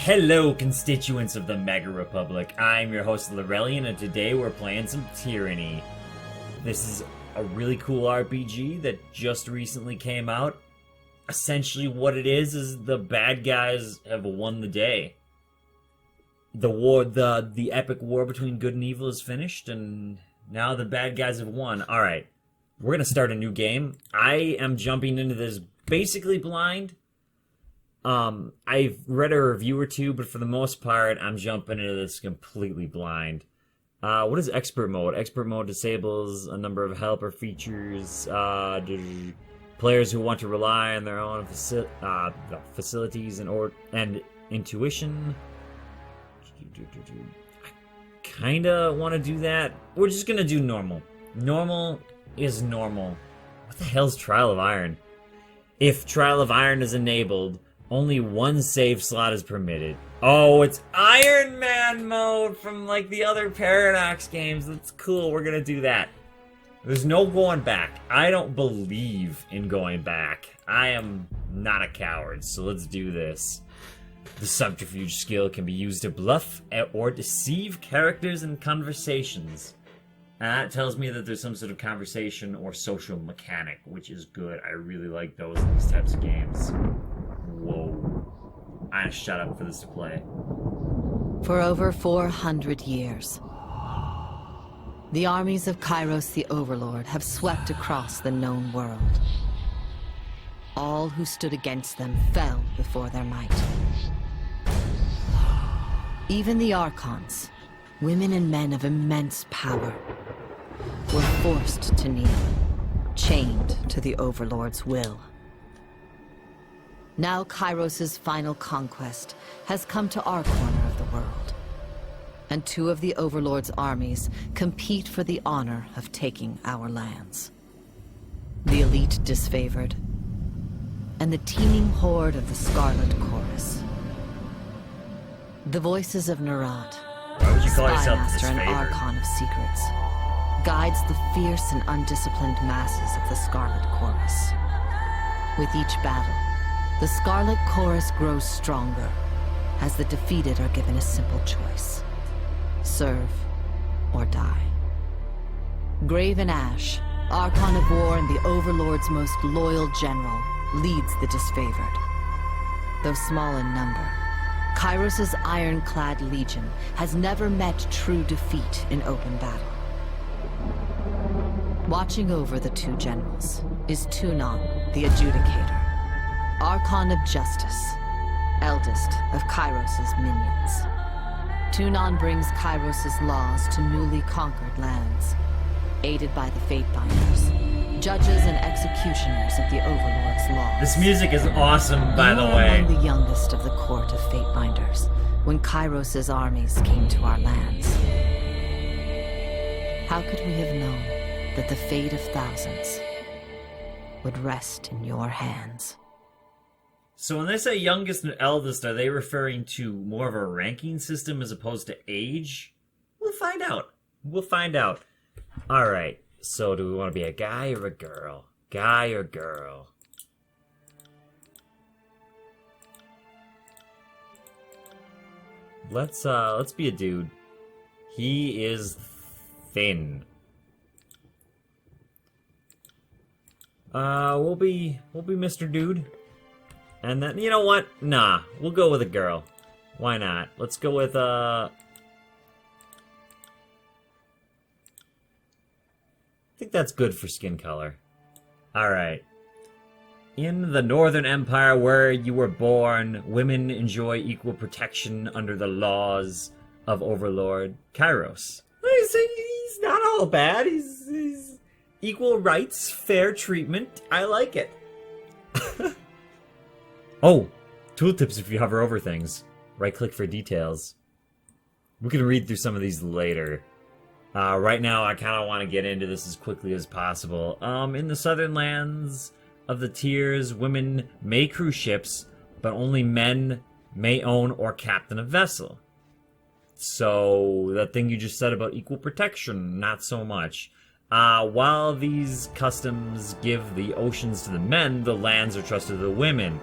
Hello, constituents of the Mega Republic. I'm your host, Lorrelion, and today we're playing some Tyranny. This is a really cool RPG that just recently came out. Essentially what it is the bad guys have won the day. The epic war between good and evil is finished, and now the bad guys have won. Alright, we're gonna start a new game. I am jumping into this basically blind. I've read a review or two, but for the most part, I'm jumping into this completely blind. What is expert mode? Expert mode disables a number of helper features. Players who want to rely on their own facilities and intuition. I kinda want to do that. We're just gonna do normal. Normal is normal. What the hell's Trial of Iron? If Trial of Iron is enabled, only one save slot is permitted. Oh, it's Iron Man mode from like the other Paradox games. That's cool. We're gonna do that. There's no going back. I don't believe in going back. I am not a coward, so let's do this. The subterfuge skill can be used to bluff or deceive characters in conversations. And that tells me that there's some sort of conversation or social mechanic, which is good. I really like those in these types of games. Whoa. I shut up for this to play. For over 400 years, the armies of Kairos the Overlord have swept across the known world. All who stood against them fell before their might. Even the Archons, women and men of immense power, were forced to kneel, chained to the Overlord's will. Now Kairos' final conquest has come to our corner of the world, and two of the Overlord's armies compete for the honor of taking our lands. The elite disfavored, and the teeming horde of the Scarlet Chorus. The voices of Narad, Why would you call yourself Spymaster and disfavored? Archon of Secrets, guides the fierce and undisciplined masses of the Scarlet Chorus. With each battle, the Scarlet Chorus grows stronger, as the defeated are given a simple choice: serve or die. Graven Ash, Archon of War and the Overlord's most loyal general, leads the disfavored. Though small in number, Kairos' ironclad legion has never met true defeat in open battle. Watching over the two generals is Tunon, the Adjudicator, Archon of Justice, eldest of Kairos' minions. Tunon brings Kairos' laws to newly conquered lands, aided by the Fatebinders, judges and executioners of the Overlord's laws. This music is awesome, by You the were way. among the youngest of the court of Fatebinders when Kairos' armies came to our lands. How could we have known that the fate of thousands would rest in your hands? So when they say youngest and eldest, are they referring to more of a ranking system as opposed to age? We'll find out. We'll find out. Alright, so do we want to be a guy or a girl? Guy or girl? Let's be a dude. He is thin. We'll be Mr. Dude. And then, you know what? Nah, we'll go with a girl. Why not? Let's go with, I think that's good for skin color. Alright. In the Northern Empire where you were born, women enjoy equal protection under the laws of Overlord Kairos. He's not all bad. He's equal rights, fair treatment. I like it. Oh, tooltips if you hover over things. Right-click for details. We can read through some of these later. Right now, I kind of want to get into this as quickly as possible. In the southern lands of the tiers, women may cruise ships, but only men may own or captain a vessel. So, that thing you just said about equal protection, not so much. While these customs give the oceans to the men, the lands are trusted to the women.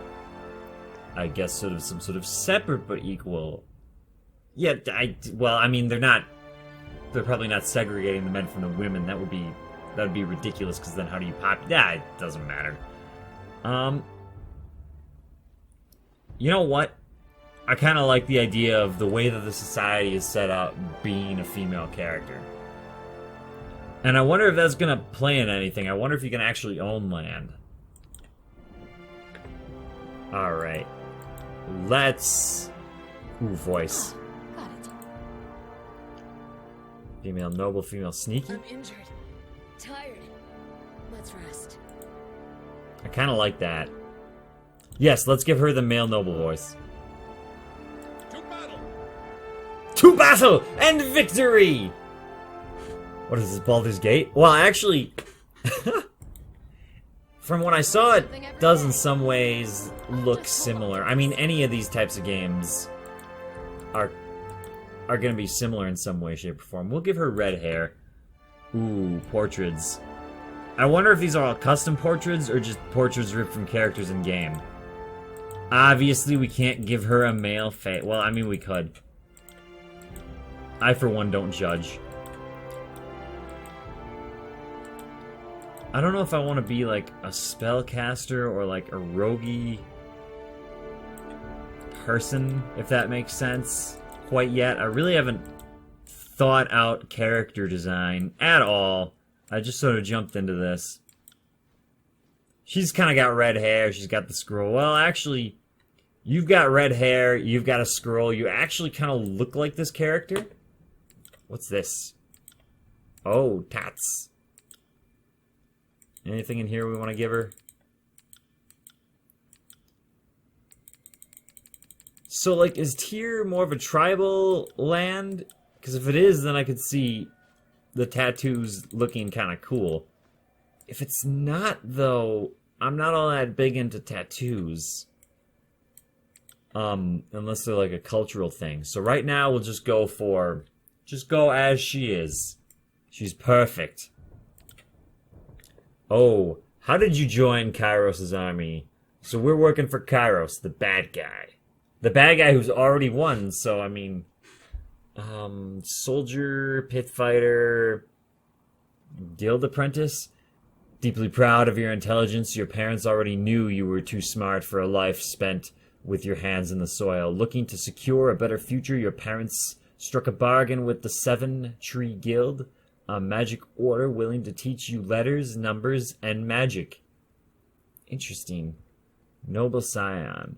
I guess, sort of some sort of separate but equal. Yeah, well, I mean, they're probably not segregating the men from the women. That would be ridiculous, because then how do you Yeah, it doesn't matter. You know what? I kind of like the idea of the way that the society is set up being a female character. And I wonder if that's going to play in anything. I wonder if you can actually own land. Alright. Let's... Ooh, voice. Got it. Female noble, female sneaky. I'm injured. Tired. Let's rest. I kind of like that. Yes, let's give her the male noble voice. To battle! To battle and victory! What is this, Baldur's Gate? Well, actually, from what I saw, it does in some ways look similar. I mean, any of these types of games are going to be similar in some way, shape, or form. We'll give her red hair. Ooh, portraits. I wonder if these are all custom portraits or just portraits ripped from characters in game. Obviously, we can't give her a male face. Well, I mean, we could. I, for one, don't judge. I don't know if I want to be, like, a spellcaster or, like, a roguey person, if that makes sense, quite yet. I really haven't thought out character design at all. I just sort of jumped into this. She's kind of got red hair. She's got the scroll. Well, actually, you've got red hair. You've got a scroll. You actually kind of look like this character. What's this? Oh, tats. Anything in here we want to give her? So, like, is Tyr more of a tribal land? Because if it is, then I could see the tattoos looking kind of cool. If it's not, though, I'm not all that big into tattoos. Unless they're like a cultural thing. So right now we'll just go for... Just go as she is. She's perfect. Oh, how did you join Kairos' army? So we're working for Kairos, the bad guy. The bad guy who's already won, so I mean... soldier, pit fighter, guild apprentice. Deeply proud of your intelligence, your parents already knew you were too smart for a life spent with your hands in the soil. Looking to secure a better future, your parents struck a bargain with the Seven Tree Guild, a magic order willing to teach you letters, numbers, and magic. Interesting. Noble scion.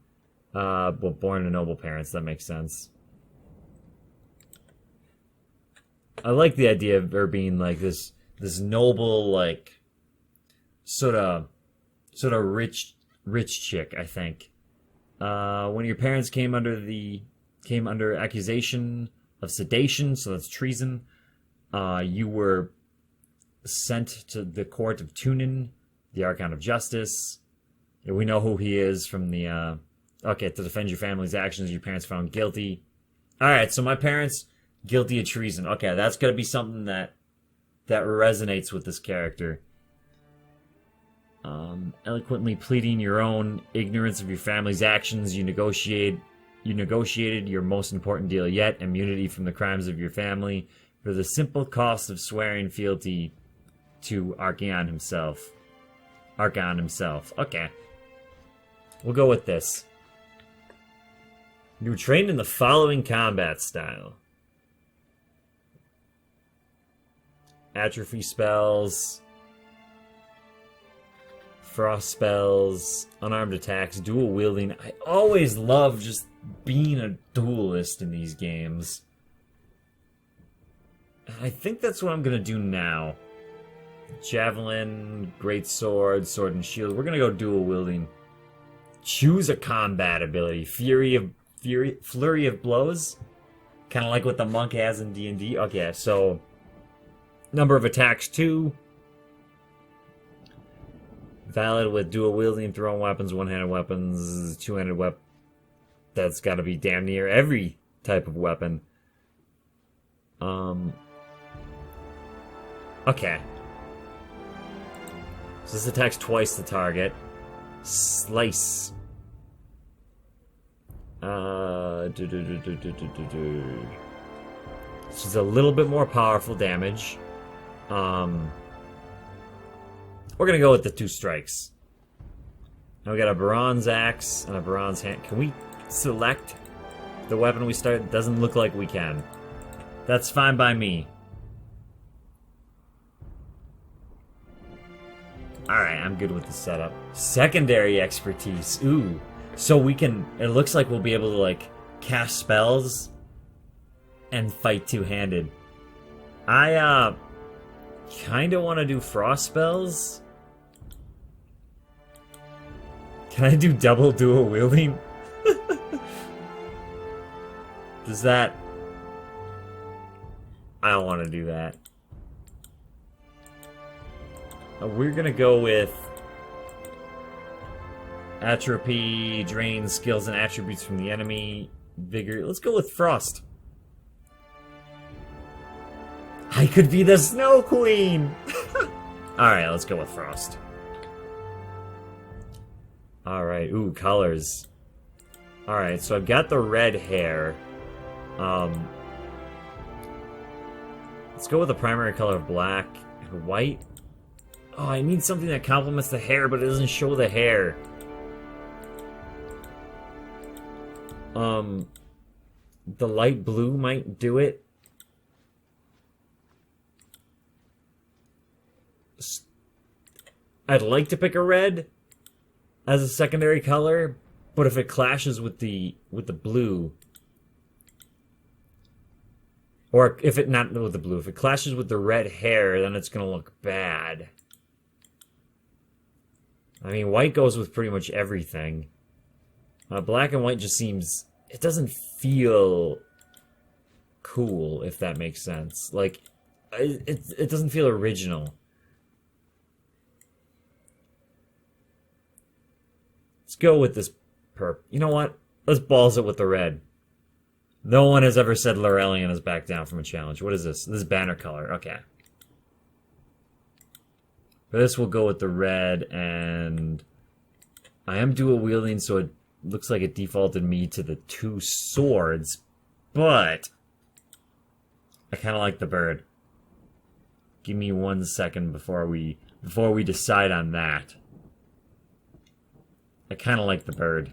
Well, born to noble parents, that makes sense. I like the idea of her being like this noble, like, sort of rich chick, I think. When your parents came under accusation of sedation, so that's treason, you were sent to the court of Tunin, the Archon of Justice. Yeah, we know who he is from the, okay, to defend your family's actions, your parents found guilty. Alright, so my parents... guilty of treason. Okay, that's gonna be something that resonates with this character. Eloquently pleading your own ignorance of your family's actions, you negotiated your most important deal yet, immunity from the crimes of your family, for the simple cost of swearing fealty to Archon himself. Okay. We'll go with this. You were trained in the following combat style. Atrophy spells, frost spells, unarmed attacks, dual wielding. I always love just being a duelist in these games. I think that's what I'm gonna do now. Javelin, great sword, sword and shield. We're gonna go dual wielding. Choose a combat ability. Flurry of blows. Kind of like what the monk has in D&D. Okay, so number of attacks 2. Valid with dual wielding, thrown weapons, one-handed weapons, two-handed weapon. That's got to be damn near every type of weapon. Okay. So this attacks twice the target. Slice. She's a little bit more powerful damage. We're gonna go with the 2 strikes. Now we got a bronze axe and a bronze hand. Can we select the weapon we start? Doesn't look like we can. That's fine by me. Alright, I'm good with the setup. Secondary expertise. Ooh. So we can... It looks like we'll be able to, like, cast spells and fight two-handed. I, kinda want to do frost spells. Can I do double dual wielding? Does that... I don't want to do that. We're gonna go with atrophy, drain skills and attributes from the enemy, vigor. Let's go with frost. I could be the Snow Queen! Alright, let's go with frost. Alright, ooh, colors. Alright, so I've got the red hair. Let's go with the primary color of black. White. Oh, I need something that complements the hair, but it doesn't show the hair. The light blue might do it. I'd like to pick a red as a secondary color, but if it clashes with the blue, or if it not with the blue, if it clashes with the red hair, then it's gonna look bad. I mean, white goes with pretty much everything. Black and white just seems... It doesn't feel cool, if that makes sense. Like, it doesn't feel original. Let's go with this perp. You know what? Let's balls it with the red. No one has ever said Lorrelion is back down from a challenge. What is this? This is banner color. Okay. For this, we'll go with the red, and I am dual wielding, so it looks like it defaulted me to the 2 swords, but I kind of like the bird. Give me 1 second before we decide on that. I kind of like the bird.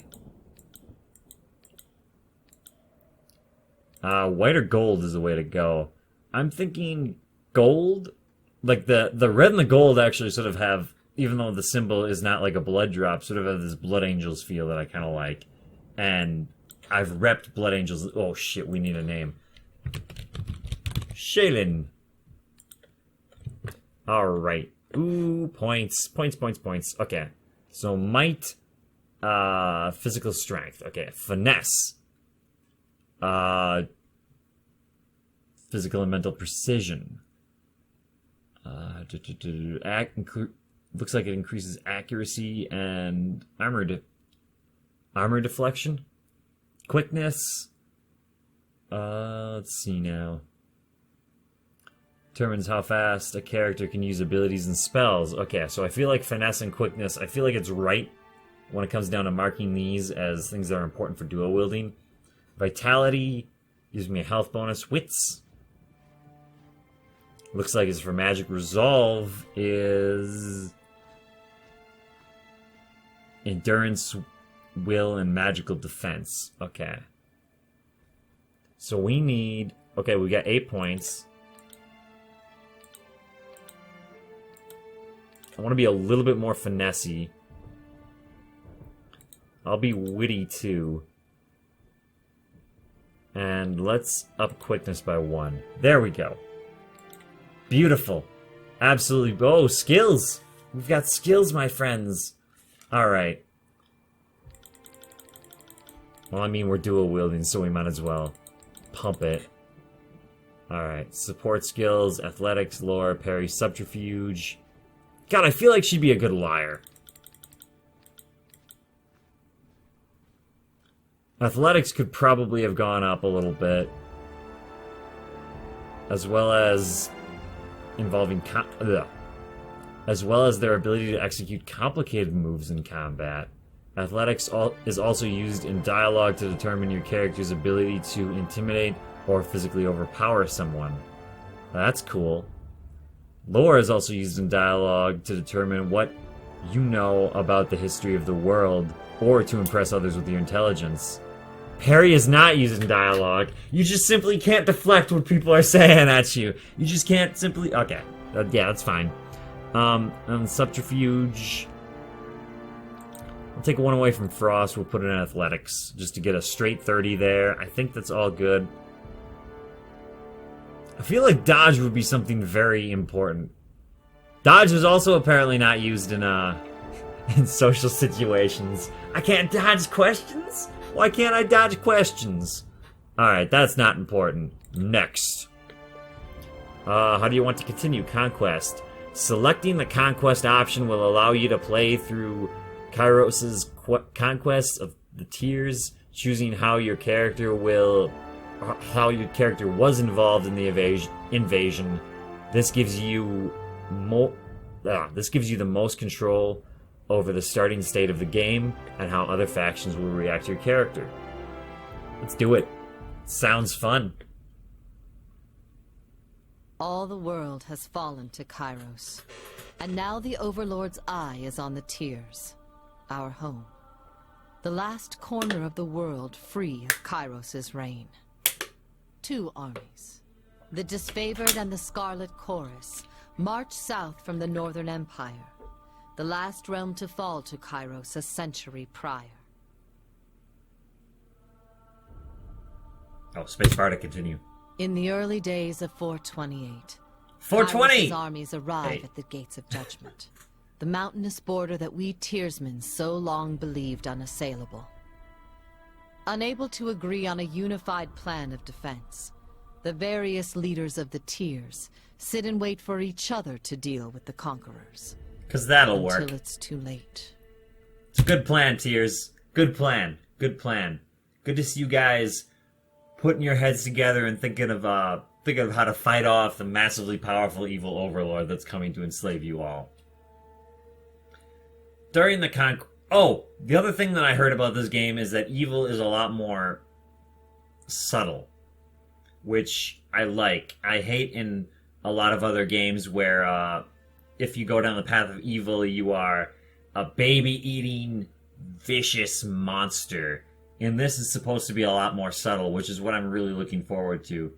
White or gold is the way to go. I'm thinking gold. Like, the red and the gold actually sort of have, even though the symbol is not like a blood drop, sort of have this Blood Angels feel that I kind of like. And I've repped Blood Angels. Oh shit, we need a name. Shaylin. Alright. Ooh, points. Points. Okay. So, might, physical strength. Okay, finesse. Physical and mental precision. Looks like it increases accuracy and armor deflection, quickness. Let's see now. Determines how fast a character can use abilities and spells. Okay, so I feel like finesse and quickness, I feel like it's right when it comes down to marking these as things that are important for dual wielding. Vitality gives me a health bonus. Wits. Looks like it's for magic. Resolve is endurance, will, and magical defense. Okay. So we need... Okay, we got 8 points. I want to be a little bit more finessey. I'll be witty too. And let's up quickness by 1. There we go. Beautiful. Absolutely. Oh, skills. We've got skills, my friends. Alright. Well, I mean, we're dual wielding, so we might as well pump it. Alright. Support skills, athletics, lore, parry, subterfuge. God, I feel like she'd be a good liar. Athletics could probably have gone up a little bit. As well as involving as well as their ability to execute complicated moves in combat, Athletics is also used in dialogue to determine your character's ability to intimidate or physically overpower someone. That's cool. Lore is also used in dialogue to determine what you know about the history of the world or to impress others with your intelligence. Parry is not used in dialogue. You just simply can't deflect what people are saying at you. You just can't simply... Okay. Yeah, that's fine. Subterfuge... We'll take one away from Frost. We'll put it in Athletics just to get a straight 30 there. I think that's all good. I feel like Dodge would be something very important. Dodge is also apparently not used in in social situations. I can't dodge questions? Why can't I dodge questions? Alright, that's not important. Next. How do you want to continue? Conquest. Selecting the Conquest option will allow you to play through Kairos' conquest of the tiers, choosing how your character was involved in the invasion. This gives you the most control over the starting state of the game and how other factions will react to your character. Let's do it. Sounds fun. All the world has fallen to Kairos, and now the Overlord's eye is on the tiers. Our home. The last corner of the world free of Kairos' reign. 2 armies, the Disfavored and the Scarlet Chorus, march south from the Northern Empire, the last realm to fall to Kairos a century prior. Oh, spacebar to continue. In the early days of 428, 420! Kairos' armies arrive at the Gates of Judgment. The mountainous border that we Tiersmen so long believed unassailable. Unable to agree on a unified plan of defense, the various leaders of the Tiers sit and wait for each other to deal with the conquerors. 'Cause that'll work. Until it's too late. It's a good plan, Tiers. Good plan. Good plan. Good to see you guys putting your heads together and thinking of how to fight off the massively powerful evil overlord that's coming to enslave you all. During the the other thing that I heard about this game is that evil is a lot more subtle, which I like. I hate in a lot of other games where if you go down the path of evil, you are a baby-eating, vicious monster. And this is supposed to be a lot more subtle, which is what I'm really looking forward to.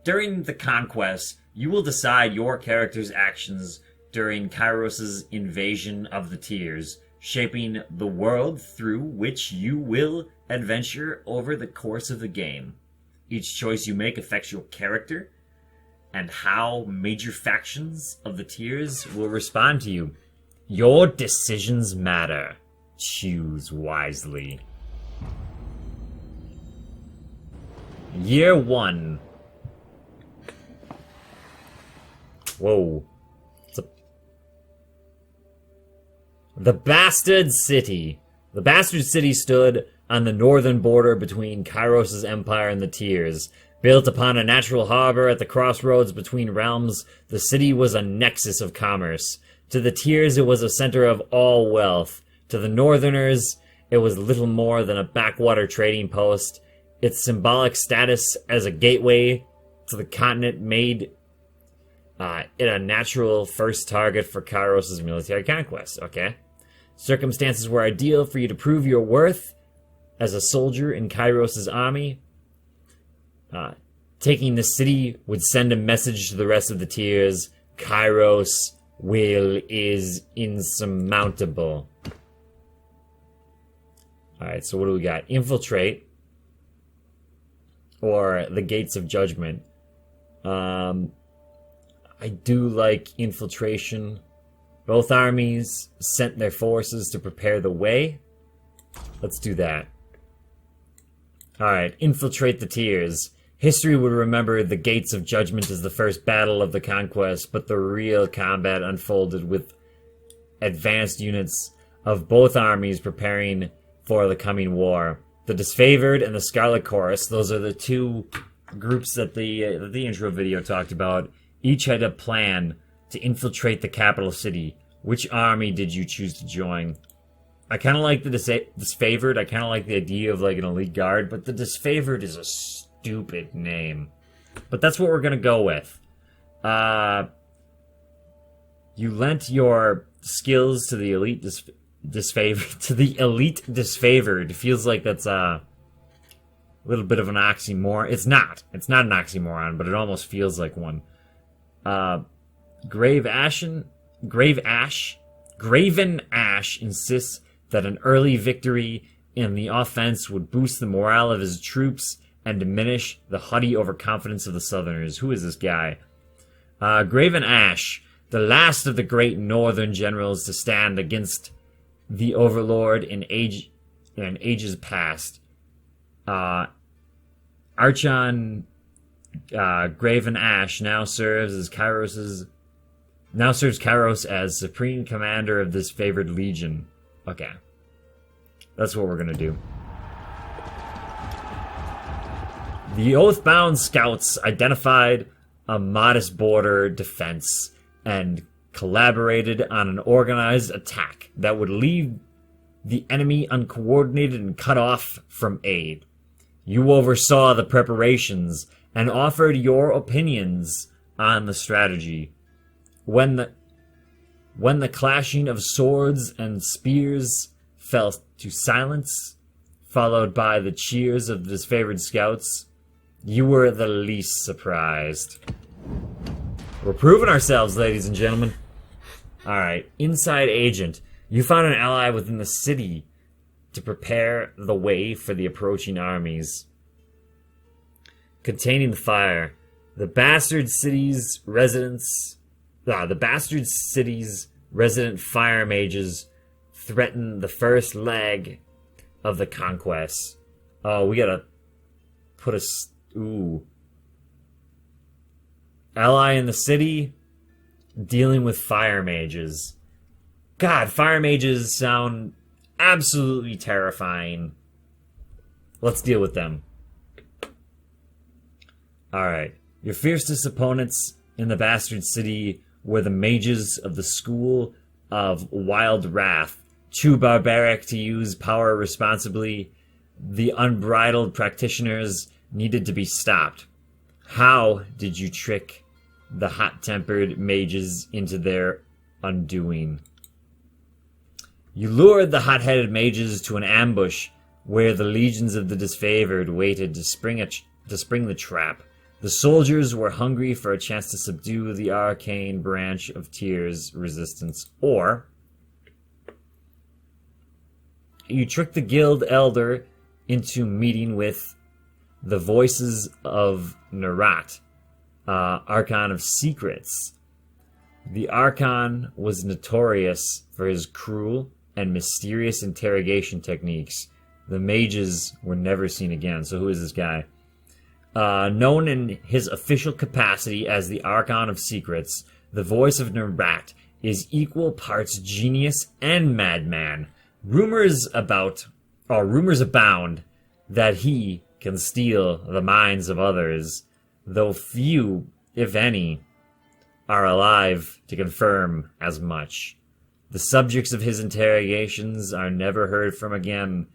During the conquest, you will decide your character's actions during Kairos' invasion of the Tiers, shaping the world through which you will adventure over the course of the game. Each choice you make affects your character, and how major factions of the Tiers will respond to you. Your decisions matter. Choose wisely. Year 1. Whoa. The Bastard City. The Bastard City stood on the northern border between Kairos' empire and the Tiers. Built upon a natural harbor at the crossroads between realms, the city was a nexus of commerce. To the Tiers, it was a center of all wealth. To the Northerners, it was little more than a backwater trading post. Its symbolic status as a gateway to the continent made it a natural first target for Kairos' military conquest. Okay. Circumstances were ideal for you to prove your worth as a soldier in Kairos' army. Taking the city would send a message to the rest of the Tiers. Kairos' will is insurmountable. Alright, so what do we got? Infiltrate. Or the Gates of Judgment. I do like infiltration. Both armies sent their forces to prepare the way. Let's do that. Alright, infiltrate the Tiers. History would remember the Gates of Judgment as the first battle of the conquest, but the real combat unfolded with advanced units of both armies preparing for the coming war. The Disfavored and the Scarlet Chorus, those are the two groups that the intro video talked about, each had a plan to infiltrate the capital city. Which army did you choose to join? I kind of like the disfavored. I kind of like the idea of like an elite guard, but the disfavored is a stupid name. But that's what we're gonna go with. You lent your skills to the elite disfavored. To the elite disfavored. Feels like that's a little bit of an oxymoron. It's not. It's not an oxymoron, but it almost feels like one. Graven Ash insists that an early victory in the offense would boost the morale of his troops and diminish the haughty overconfidence of the Southerners. Who is this guy? Graven Ash, the last of the great northern generals to stand against the Overlord in ages past. Archon Graven Ash now serves Kairos as supreme commander of this favored legion. Okay. That's what we're gonna do. The Oathbound scouts identified a modest border defense and collaborated on an organized attack that would leave the enemy uncoordinated and cut off from aid. You oversaw the preparations and offered your opinions on the strategy. When the clashing of swords and spears fell to silence, followed by the cheers of the disfavored scouts, you were the least surprised. We're proving ourselves, ladies and gentlemen. Alright, Inside Agent. You found an ally within the city to prepare the way for the approaching armies. Containing the fire. The bastard city's resident fire mages threaten the first leg of the conquest. Oh, we gotta put ooh. Ally in the city dealing with fire mages. God, fire mages sound absolutely terrifying. Let's deal with them. Alright. Your fiercest opponents in the Bastard City were the mages of the School of Wild Wrath, too barbaric to use power responsibly. The unbridled practitioners needed to be stopped. How did you trick the hot-tempered mages into their undoing? You lured the hot-headed mages to an ambush where the legions of the disfavored waited to spring the trap. The soldiers were hungry for a chance to subdue the arcane branch of Tyr's resistance. Or you tricked the guild elder into meeting with the voices of Nerat, Archon of Secrets. The Archon was notorious for his cruel and mysterious interrogation techniques. The mages were never seen again. So who is this guy? Known in his official capacity as the Archon of Secrets, the voice of Nerat is equal parts genius and madman. Rumors abound that he can steal the minds of others, though few, if any, are alive to confirm as much. The subjects of his interrogations are never heard from again,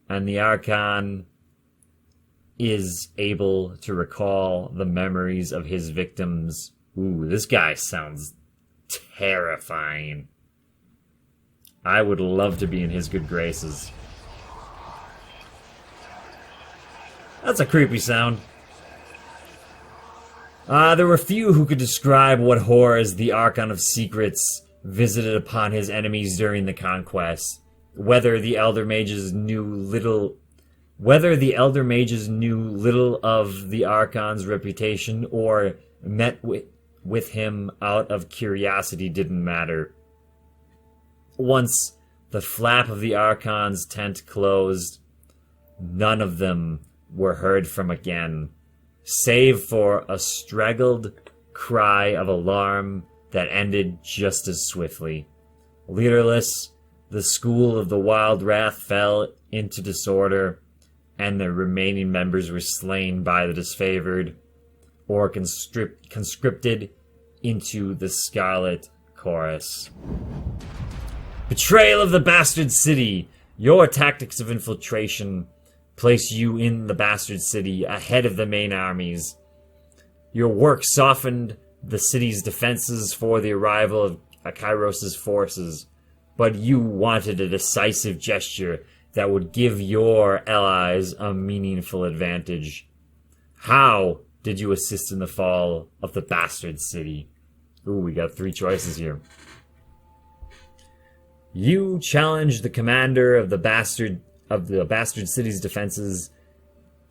and the Archon is able to recall the memories of his victims. Ooh, this guy sounds terrifying. I would love to be in his good graces. That's a creepy sound. There were few who could describe what horrors the Archon of Secrets visited upon his enemies during the conquest. Whether the Elder Mages knew little of the Archon's reputation or met with him out of curiosity didn't matter. Once the flap of the Archon's tent closed, none of them were heard from again, save for a straggled cry of alarm that ended just as swiftly. Leaderless, the School of the Wild Wrath fell into disorder, and the remaining members were slain by the disfavored, or conscripted into the Scarlet Chorus. Betrayal of the Bastard City. Your tactics of infiltration place you in the Bastard City ahead of the main armies. Your work softened the city's defenses for the arrival of Kairos' forces, but you wanted a decisive gesture that would give your allies a meaningful advantage. How did you assist in the fall of the Bastard City? Ooh, we got 3 choices here. You challenged the commander of the Bastard City's defenses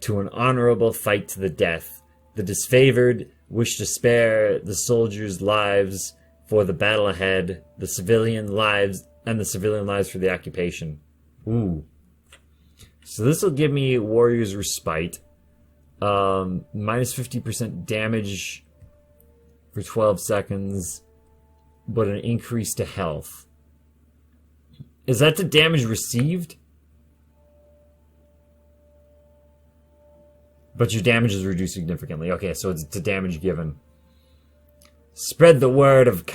to an honorable fight to the death. The disfavored wished to spare the soldiers' lives for the battle ahead, the civilian lives for the occupation. Ooh. So this will give me Warrior's Respite. Minus 50% damage for 12 seconds, but an increase to health. Is that the damage received? But your damage is reduced significantly. Okay, so it's the damage given. Spread the word of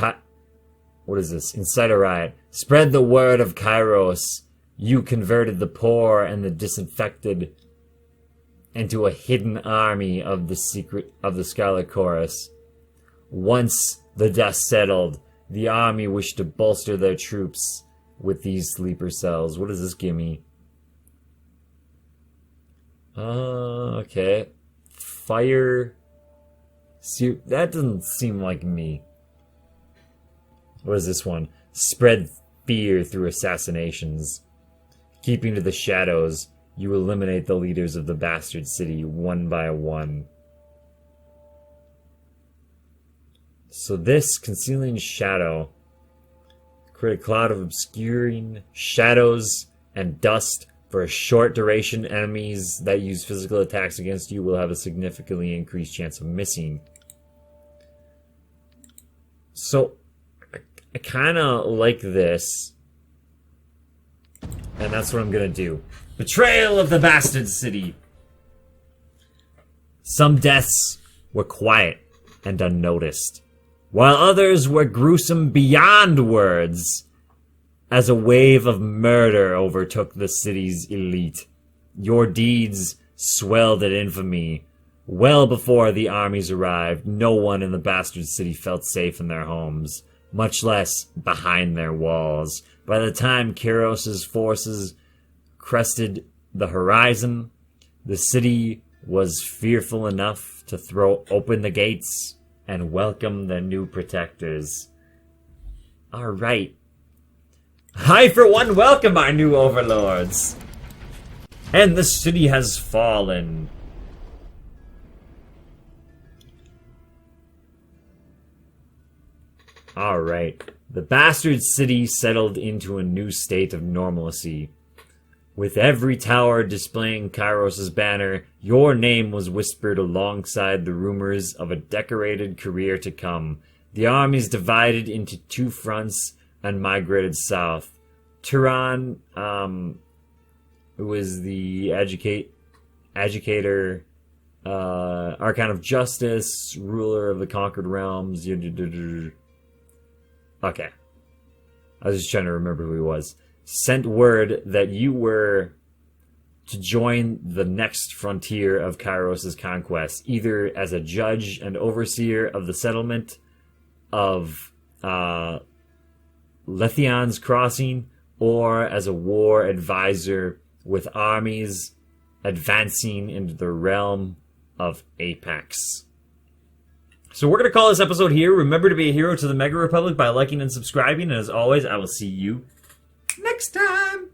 What is this? Incite a riot. Spread the word of Kairos. You converted the poor and the disinfected into a hidden army of the Scarlet Chorus. Once the dust settled, the army wished to bolster their troops with these sleeper cells. What does this give me? Okay. Fire. See, that doesn't seem like me. What is this one? Spread fear through assassinations. Keeping to the shadows, you eliminate the leaders of the Bastard City one by one. So this, Concealing Shadow, create a cloud of obscuring shadows and dust for a short duration. Enemies that use physical attacks against you will have a significantly increased chance of missing. So, I kind of like this. And that's what I'm going to do. Betrayal of the Bastard City. Some deaths were quiet and unnoticed, while others were gruesome beyond words, as a wave of murder overtook the city's elite. Your deeds swelled at infamy. Well before the armies arrived, no one in the Bastard City felt safe in their homes, much less behind their walls. By the time Kairos' forces crested the horizon, the city was fearful enough to throw open the gates and welcome the new protectors. Alright. I, for one, welcome our new overlords. And the city has fallen. Alright. The Bastard City settled into a new state of normalcy. With every tower displaying Kairos' banner, your name was whispered alongside the rumors of a decorated career to come. The armies divided into 2 fronts and migrated south. Tyranny, who was the educator, Archon of Justice, ruler of the conquered realms. Okay. I was just trying to remember who he was. Sent word that you were to join the next frontier of Kairos' conquest, either as a judge and overseer of the settlement of Lethion's Crossing, or as a war advisor with armies advancing into the realm of Apex. So we're going to call this episode here. Remember to be a hero to the Mega Republic by liking and subscribing, and as always, I will see you next time!